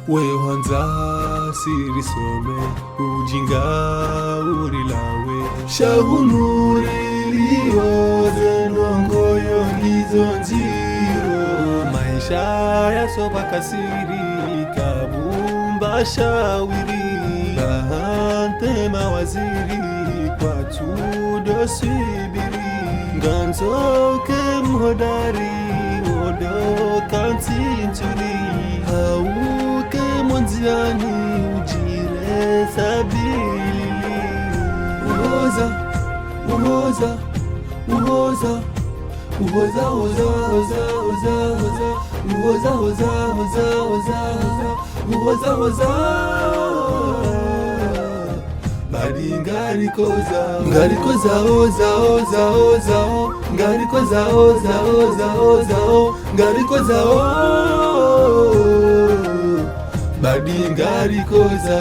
wehanza siri some ujinga urilawe shahunuriliyoze nongoyo ngizonjiro maisha yasoba kasiri kabumba shawiri bahante mawaziri kwa tudo swibiri nganzoke mhodari odo kantinchuri hauke monziani ujire sabili uhoza uhoza uhoza uhoza hoza hoza hoza hoza uhoza hoza hoza hoza uhoza hoza badi ngarikoza oza oza oza ngarikoza oza oza oza ngarikoza badi ngarikoza